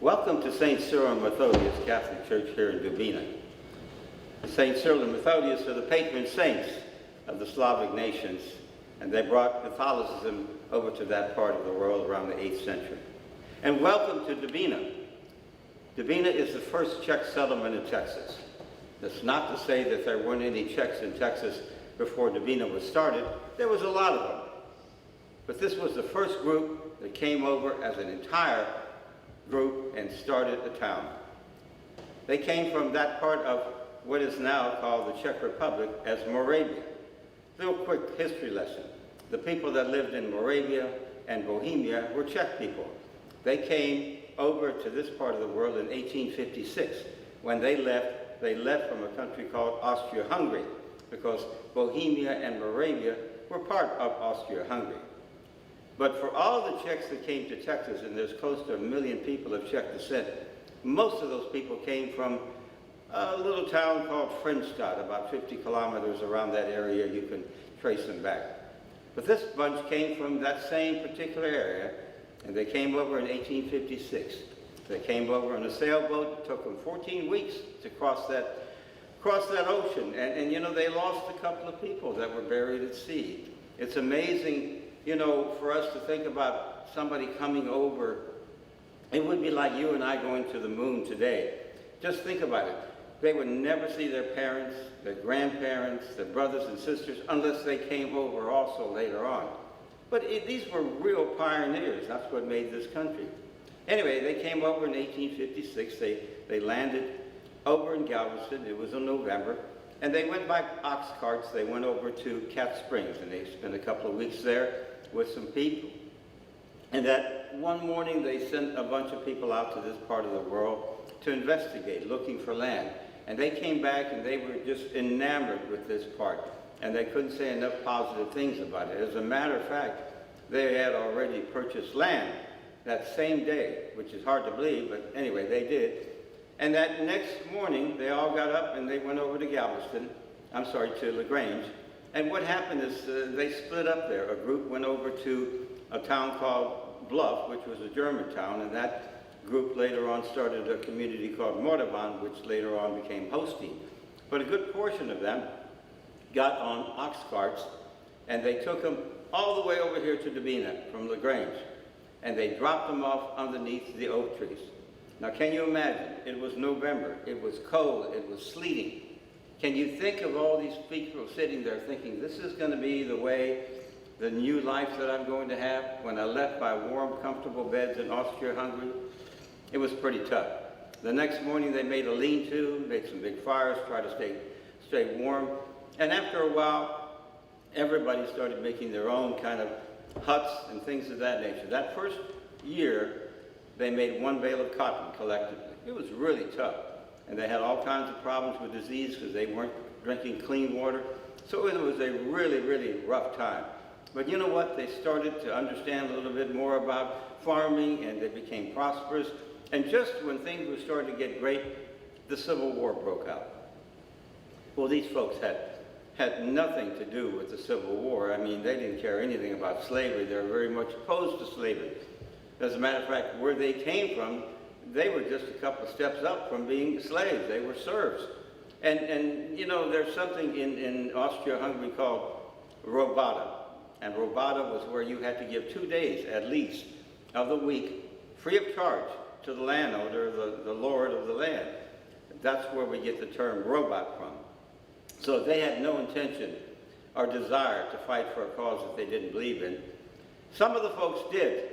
Welcome to St. Cyrial and Methodius Catholic Church here in Dubina. St. Cyril and Methodius are the patron saints of the Slavic nations, and they brought Catholicism over to that part of the world around the 8th century. And welcome to Dubina. Dubina is the first Czech settlement in Texas. That's not to say that there weren't any Czechs in Texas before Dubina was started. There was a lot of them. But this was the first group that came over as an entire group and started a town. They came from that part of what is now called the Czech Republic as Moravia. Little quick history lesson. The people that lived in Moravia and Bohemia were Czech people. They came over to this part of the world in 1856. When they left from a country called Austria-Hungary, because Bohemia and Moravia were part of Austria-Hungary. But for all the Czechs that came to Texas, and there's close to 1 million people of Czech descent, most of those people came from a little town called Frenstadt, about 50 kilometers around that area. You can trace them back. But this bunch came from that same particular area, and they came over in 1856. They came over on a sailboat. It took them 14 weeks to cross that ocean. And you know, they lost a couple of people that were buried at sea. It's amazing, you know, for us to think about somebody coming over. It would be like you and I going to the moon today. Just think about it. They would never see their parents, their grandparents, their brothers and sisters, unless they came over also later on. But these were real pioneers. That's what made this country. Anyway, they came over in 1856. They landed over in Galveston. It was in November. And they went by ox carts. They went over to Cat Springs, and they spent a couple of weeks there with some people. And that one morning, they sent a bunch of people out to this part of the world to investigate, looking for land. And they came back, and they were just enamored with this part. And they couldn't say enough positive things about it. As a matter of fact, they had already purchased land that same day, which is hard to believe, but anyway, they did. And that next morning, they all got up and they went over to to LaGrange. And what happened is they split up there. A group went over to a town called Bluff, which was a German town, and that group later on started a community called Mordavan, which later on became Holstein. But a good portion of them got on ox carts, and they took them all the way over here to Dubina from LaGrange, and they dropped them off underneath the oak trees. Now, can you imagine? It was November. It was cold. It was sleeting. Can you think of all these people sitting there thinking, this is going to be the way, the new life that I'm going to have when I left my warm, comfortable beds in Austria-Hungary? It was pretty tough. The next morning, they made a lean-to, made some big fires, tried to stay warm. And after a while, everybody started making their own kind of huts and things of that nature. That first year, they made 1 bale of cotton collectively. It was really tough. And they had all kinds of problems with disease because they weren't drinking clean water. So it was a really, really rough time. But you know what? They started to understand a little bit more about farming, and they became prosperous. And just when things were starting to get great, the Civil War broke out. Well, these folks had nothing to do with the Civil War. I mean, they didn't care anything about slavery. They were very much opposed to slavery. As a matter of fact, where they came from, they were just a couple of steps up from being slaves. They were serfs. And you know, there's something in Austria-Hungary called robata. And robata was where you had to give 2 days at least of the week, free of charge, to the landowner, the lord of the land. That's where we get the term robot from. So they had no intention or desire to fight for a cause that they didn't believe in. Some of the folks did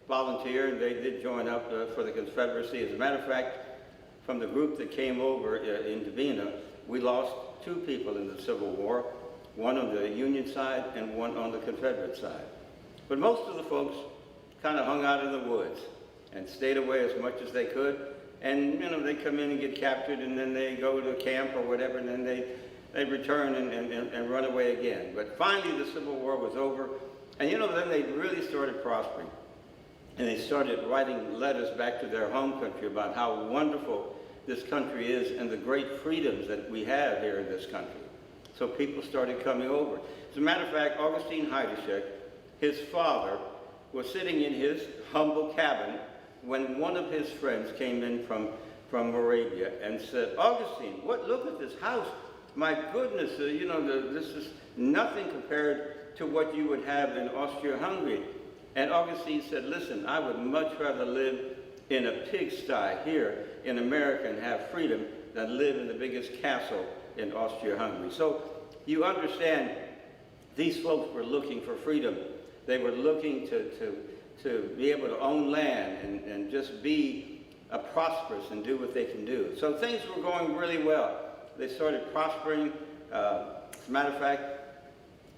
volunteer, and they did join up for the Confederacy. As a matter of fact, from the group that came over in Dubina, we lost 2 people in the Civil War, one on the Union side and one on the Confederate side. But most of the folks kind of hung out in the woods and stayed away as much as they could. And you know, they come in and get captured, and then they go to camp or whatever, and then they return and run away again. But finally, the Civil War was over, and you know, then they really started prospering. And they started writing letters back to their home country about how wonderful this country is and the great freedoms that we have here in this country. So people started coming over. As a matter of fact, Augustine Heiduschek, his father, was sitting in his humble cabin when one of his friends came in from Moravia and said, Augustine, look at this house. My goodness, this is nothing compared to what you would have in Austria-Hungary. And Augustine said, listen, I would much rather live in a pigsty here in America and have freedom than live in the biggest castle in Austria-Hungary. So you understand, these folks were looking for freedom. They were looking to be able to own land and just be prosperous and do what they can do. So things were going really well. They started prospering. As a matter of fact,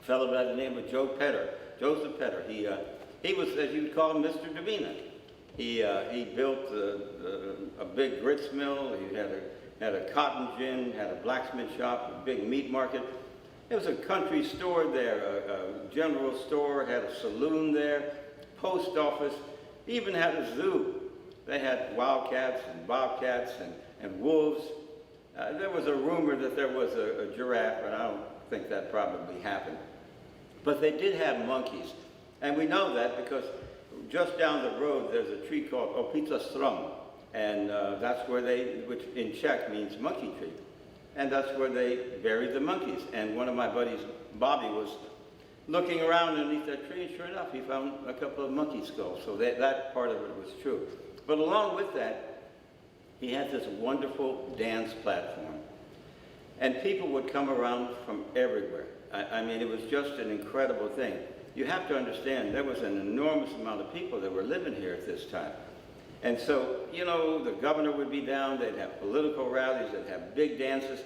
a fellow by the name of Joseph Petter, he was, as you would call him, Mr. Dubina. He built a big grits mill. He had a cotton gin, had a blacksmith shop, a big meat market. There was a country store there, a general store, had a saloon there, post office, even had a zoo. They had wildcats and bobcats and wolves. There was a rumor that there was a giraffe, but I don't think that probably happened. But they did have monkeys. And we know that because just down the road there's a tree called Opita Strum. And that's where which in Czech means monkey tree. And that's where they buried the monkeys. And one of my buddies, Bobby, was looking around underneath that tree, and sure enough, he found a couple of monkey skulls. So that part of it was true. But along with that, he had this wonderful dance platform. And people would come around from everywhere. I mean, it was just an incredible thing. You have to understand, there was an enormous amount of people that were living here at this time. And so, the governor would be down, they'd have political rallies, they'd have big dances.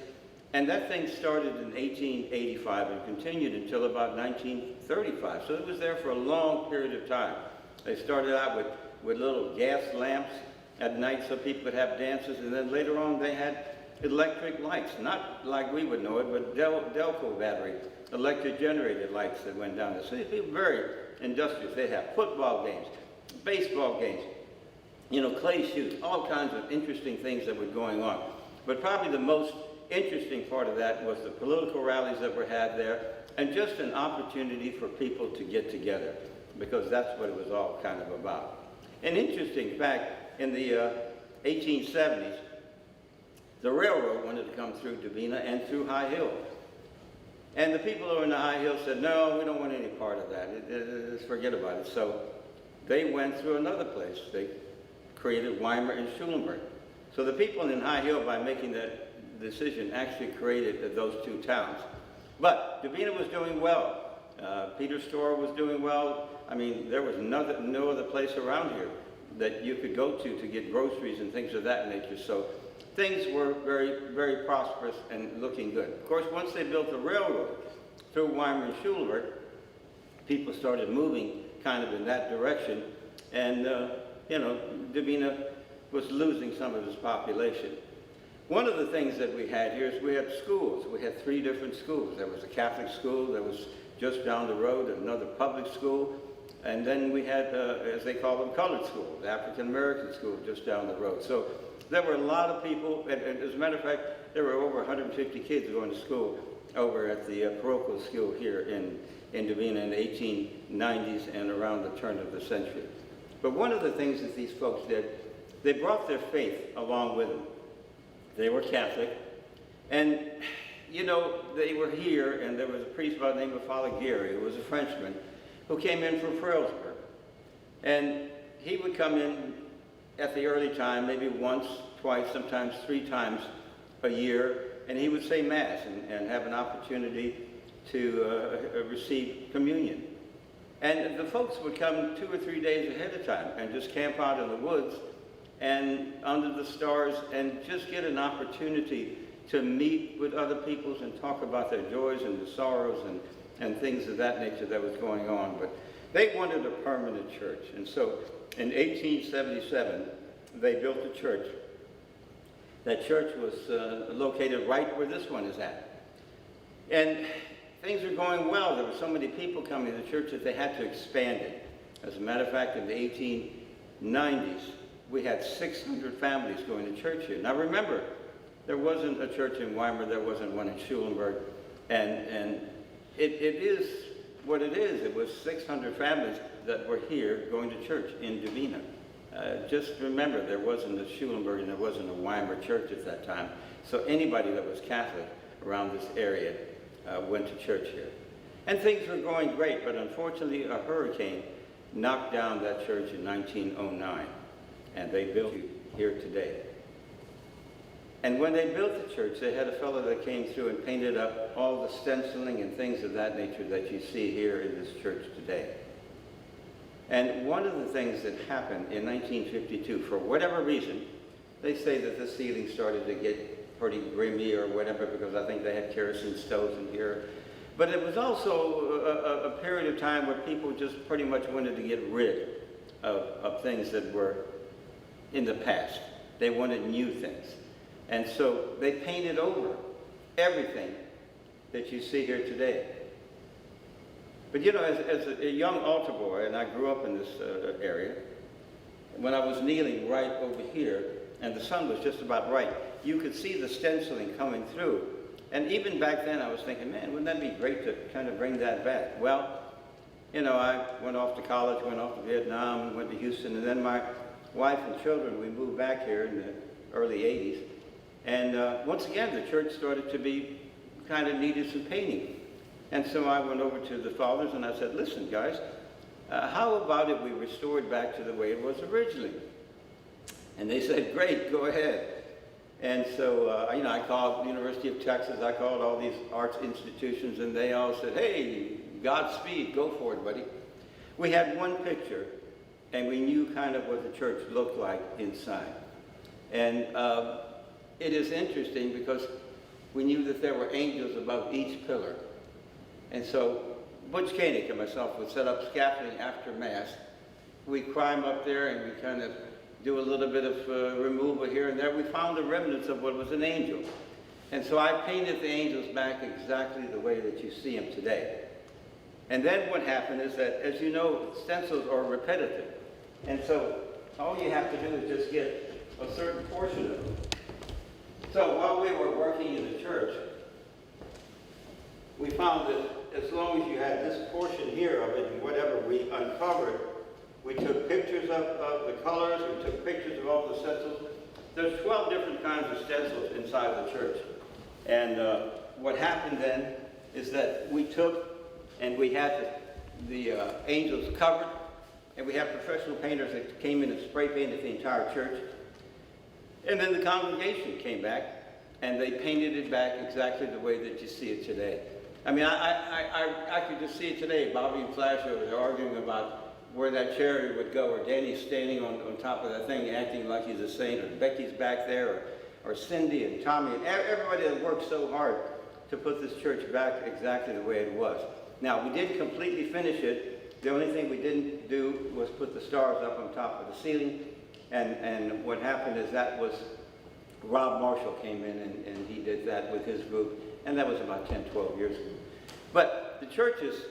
And that thing started in 1885 and continued until about 1935. So it was there for a long period of time. They started out with little gas lamps at night so people could have dances, and then later on they had electric lights, not like we would know it, but Delco battery, electric generated lights that went down there. So people were very industrious. They'd have football games, baseball games, clay shoots, all kinds of interesting things that were going on. But probably the most interesting part of that was the political rallies that were had there, and just an opportunity for people to get together, because that's what it was all kind of about. An interesting fact, in the 1870s, the railroad wanted to come through Dubina and through High Hill. And the people who were in the High Hill said, no, we don't want any part of that. Just forget about it. So they went through another place. They created Weimar and Schulenburg. So the people in High Hill, by making that decision, actually created those two towns. But Dubina was doing well. Peter's store was doing well. I mean, there was no other place around here that you could go to get groceries and things of that nature. So things were very, very prosperous and looking good. Of course, once they built the railroad through Weimar and Schulenburg, people started moving kind of in that direction. And, Dubina was losing some of its population. One of the things that we had here is we had schools. We had 3 different schools. There was a Catholic school that was just down the road, another public school, and then we had, as they call them, colored schools, the African-American school just down the road. So there were a lot of people, and as a matter of fact, there were over 150 kids going to school over at the parochial school here in Dubina in the 1890s and around the turn of the century. But one of the things that these folks did, they brought their faith along with them. They were Catholic, and they were here, and there was a priest by the name of Father Gary, who was a Frenchman, who came in from Fralesburg. And he would come in at the early time, maybe once, twice, sometimes 3 times a year, and he would say Mass and have an opportunity to receive communion. And the folks would come 2 or 3 days ahead of time and just camp out in the woods and under the stars and just get an opportunity to meet with other peoples and talk about their joys and the sorrows and things of that nature that was going on. But they wanted a permanent church. And so in 1877, they built a church. That church was located right where this one is at. And things were going well. There were so many people coming to the church that they had to expand it. As a matter of fact, in the 1890s, we had 600 families going to church here. Now remember, there wasn't a church in Weimar, there wasn't one in Schulenburg, and it is what it is. It was 600 families that were here going to church in Dubina. Just remember, there wasn't a Schulenburg and there wasn't a Weimar church at that time. So anybody that was Catholic around this area went to church here. And things were going great, but unfortunately a hurricane knocked down that church in 1909. And they built it here today. And when they built the church, they had a fellow that came through and painted up all the stenciling and things of that nature that you see here in this church today. And one of the things that happened in 1952, for whatever reason, they say that the ceiling started to get pretty grimy or whatever because I think they had kerosene stoves in here. But it was also a period of time where people just pretty much wanted to get rid of things that were in the past. They wanted new things. And so they painted over everything that you see here today. But you know, as a young altar boy, and I grew up in this area, when I was kneeling right over here, and the sun was just about right, you could see the stenciling coming through. And even back then I was thinking, man, wouldn't that be great to kind of bring that back? Well, you know, I went off to college, went off to Vietnam, went to Houston, and then my wife and children, we moved back here in the early 80s. And once again, the church started to be kind of needed some painting. And so I went over to the fathers and I said, listen, guys, how about if we restore it back to the way it was originally? And they said, great, go ahead. And so, you know, I called the University of Texas, I called all these arts institutions, and they all said, hey, Godspeed, go for it, buddy. We had one picture, and we knew kind of what the church looked like inside. And it is interesting because we knew that there were angels above each pillar. And so Butch Koenig and myself would set up scaffolding after Mass. We'd climb up there and we kind of do a little bit of removal here and there. We found the remnants of what was an angel. And so I painted the angels back exactly the way that you see them today. And then what happened is that, as you know, stencils are repetitive. And so all you have to do is just get a certain portion of them. So while we were working in the church, we found that as long as you had this portion here of it and whatever we uncovered, we took pictures of the colors, we took pictures of all the stencils. There's 12 different kinds of stencils inside the church. And what happened then is that we took and we had the angels covered, and we have professional painters that came in and spray painted the entire church. And then the congregation came back and they painted it back exactly the way that you see it today. I mean, I could just see it today. Bobby and Flash over there arguing about where that chariot would go, or Danny's standing on top of that thing acting like he's a saint, or Becky's back there, or Cindy and Tommy, and everybody that worked so hard to put this church back exactly the way it was. Now, we didn't completely finish it. The only thing we didn't do was put the stars up on top of the ceiling. And what happened is that was Rob Marshall came in and he did that with his group. And that was about 10, 12 years ago. But the church is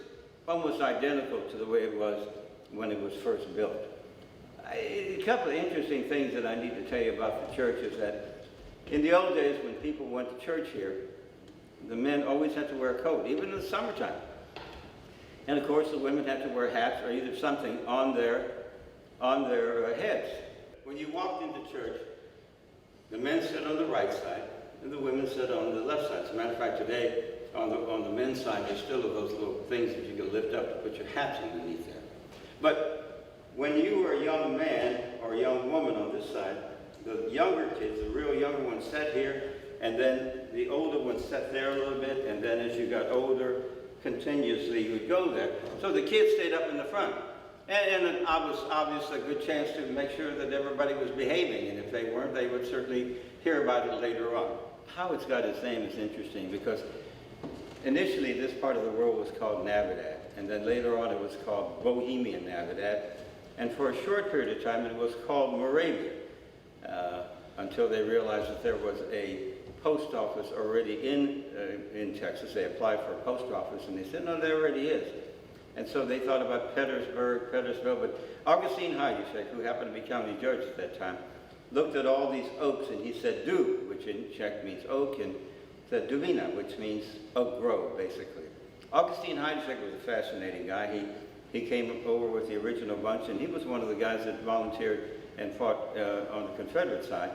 almost identical to the way it was when it was first built. A couple of interesting things that I need to tell you about the church is that in the old days when people went to church here, the men always had to wear a coat, even in the summertime. And of course the women had to wear hats or either something on their heads. When you walked into church, the men sit on the right side and the women sit on the left side. As a matter of fact, today on the men's side, there's still those little things that you can lift up to put your hats underneath there. But when you were a young man or a young woman on this side, the younger kids, the real younger ones, sat here, and then the older ones sat there a little bit, and then as you got older, continuously you would go there. So the kids stayed up in the front. And it was obviously a good chance to make sure that everybody was behaving, and if they weren't, they would certainly hear about it later on. How it's got its name is interesting because initially this part of the world was called Navidad, and then later on it was called Bohemian Navidad, and for a short period of time it was called Moravia, until they realized that there was a post office already in Texas. They applied for a post office, and they said, no, there already is. And so they thought about Petersville, but Augustine Heidesheck, who happened to be county judge at that time, looked at all these oaks and he said Dub, which in Czech means oak, and said Dubina, which means oak grove, basically. Augustine Heidesheck was a fascinating guy. He came over with the original bunch, and he was one of the guys that volunteered and fought on the Confederate side.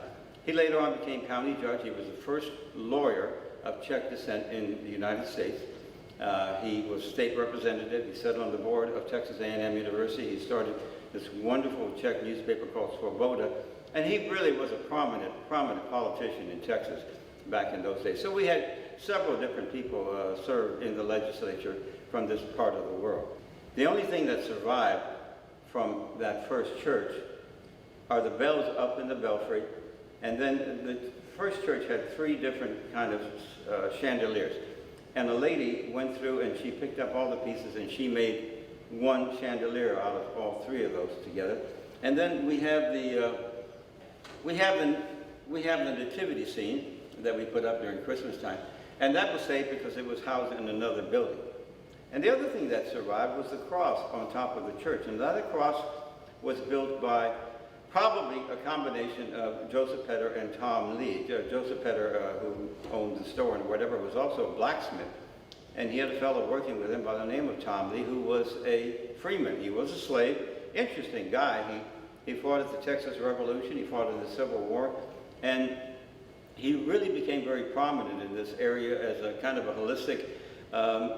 He later on became county judge. He was the first lawyer of Czech descent in the United States. He was state representative. He sat on the board of Texas A&M University. He started this wonderful Czech newspaper called Svoboda, and he really was a prominent politician in Texas back in those days. So we had several different people serve in the legislature from this part of the world. The only thing that survived from that first church are the bells up in the belfry, and then the first church had 3 different kind of chandeliers. And a lady went through and she picked up all the pieces and she made one chandelier out of all 3 of those together. And then we have the nativity scene that we put up during Christmas time, and that was saved because it was housed in another building. And the other thing that survived was the cross on top of the church, and that cross was built by probably a combination of Joseph Petter and Tom Lee. Joseph Petter, who owned the store and whatever, was also a blacksmith. And he had a fellow working with him by the name of Tom Lee, who was a freeman. He was a slave. Interesting guy. He fought at the Texas Revolution. He fought in the Civil War. And he really became very prominent in this area as a kind of a holistic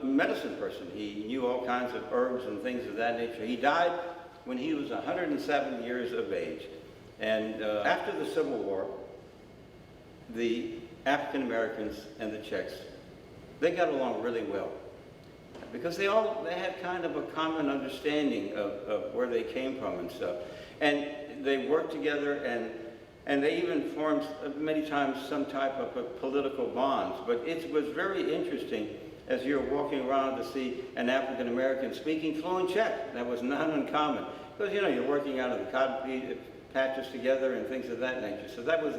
medicine person. He knew all kinds of herbs and things of that nature. He died when he was 107 years of age. And after the Civil War, the African Americans and the Czechs, they got along really well because they had kind of a common understanding of where they came from and stuff. And they worked together, and they even formed many times some type of political bonds. But it was very interesting as you're walking around to see an African American speaking fluent Czech. That was not uncommon because, you know, you're working out of the cotton patches together and things of that nature. So that was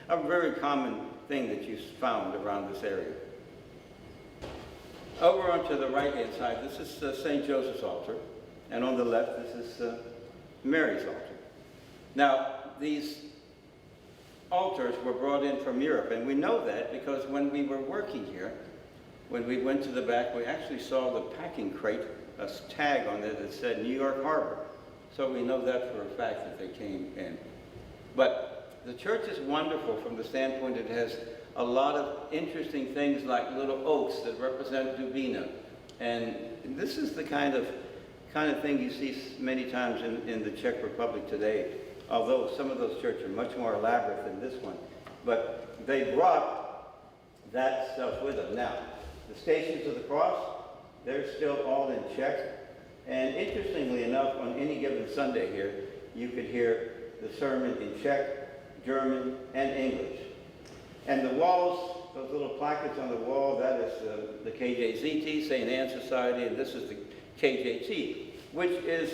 a very common thing that you found around this area. Over onto the right-hand side, this is St. Joseph's altar, and on the left, this is Mary's altar. Now, these altars were brought in from Europe, and we know that because when we were working here, when we went to the back, we actually saw the packing crate, a tag on there that said New York Harbor. So we know that for a fact that they came in. But the church is wonderful from the standpoint it has a lot of interesting things like little oaks that represent Dubina. And this is the kind of thing you see many times in the Czech Republic today, although some of those churches are much more elaborate than this one. But they brought that stuff with them. Now, the Stations of the Cross, they're still all in Czech. And interestingly enough, on any given Sunday here, you could hear the sermon in Czech, German, and English. And the walls, those little placards on the wall, that is the Kjzt, St. Anne Society, and this is the Kjzt, which is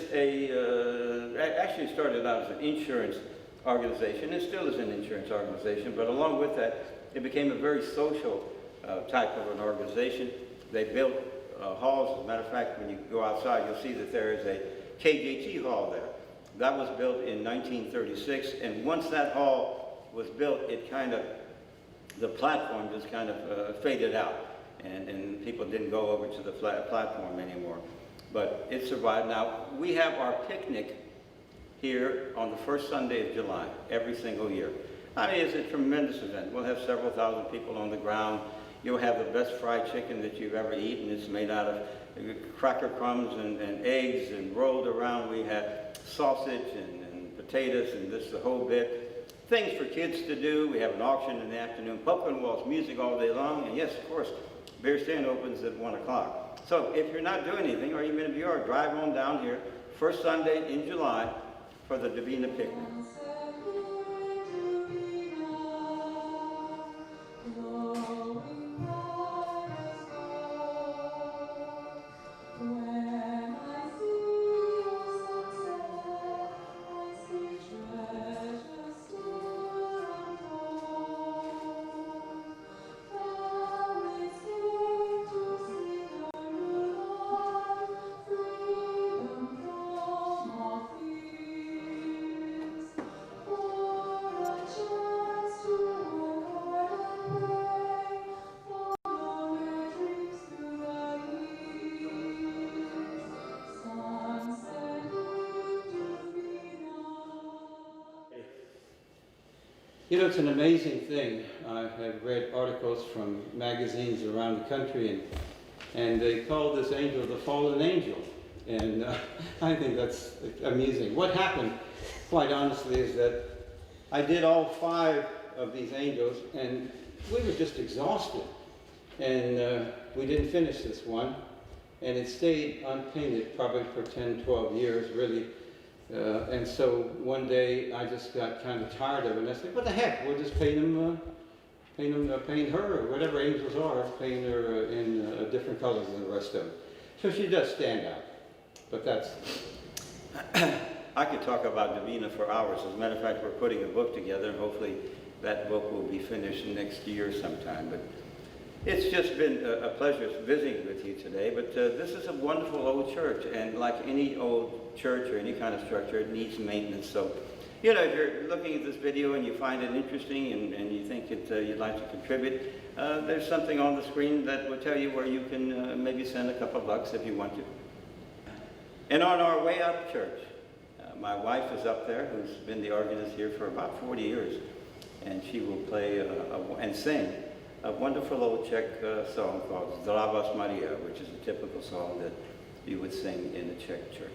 actually started out as an insurance organization. It still is an insurance organization, but along with that, it became a very social type of an organization. They built halls. As a matter of fact, when you go outside, you'll see that there is a Kjzt hall there. That was built in 1936, and once that hall was built, it kind of, the platform just kind of faded out, and people didn't go over to the platform anymore. But it survived. Now, we have our picnic here on the first Sunday of July, every single year. I mean, it's a tremendous event. We'll have several thousand people on the ground. You'll have the best fried chicken that you've ever eaten. It's made out of cracker crumbs and eggs and rolled around. We have sausage and potatoes and this the whole bit. Things for kids to do. We have an auction in the afternoon, pumpkin waltz, music all day long, and yes, of course, beer stand opens at 1 o'clock. So if you're not doing anything, or even if you are, drive on down here, first Sunday in July for the Dubina picnic. You know, it's an amazing thing. I have read articles from magazines around the country, and they call this angel the fallen angel. And I think that's amusing. What happened, quite honestly, is that I did all 5 of these angels, and we were just exhausted. And we didn't finish this one. And it stayed unpainted probably for 10, 12 years, really. And so one day I just got kind of tired of it. And I said, what the heck, we'll just paint her, or whatever angels are, paint her in different colors than the rest of them. So she does stand out. But that's... I could talk about Dubina for hours. As a matter of fact, we're putting a book together, and hopefully that book will be finished next year sometime. But it's just been a pleasure visiting with you today. But this is a wonderful old church, and like any old church or any kind of structure, it needs maintenance. So, you know, if you're looking at this video and you find it interesting and you think you'd like to contribute, there's something on the screen that will tell you where you can maybe send a couple bucks if you want to. And on our way out of church, my wife is up there, who's been the organist here for about 40 years, and she will play and sing a wonderful old Czech song called Zdravas Maria, which is a typical song that you would sing in a Czech church.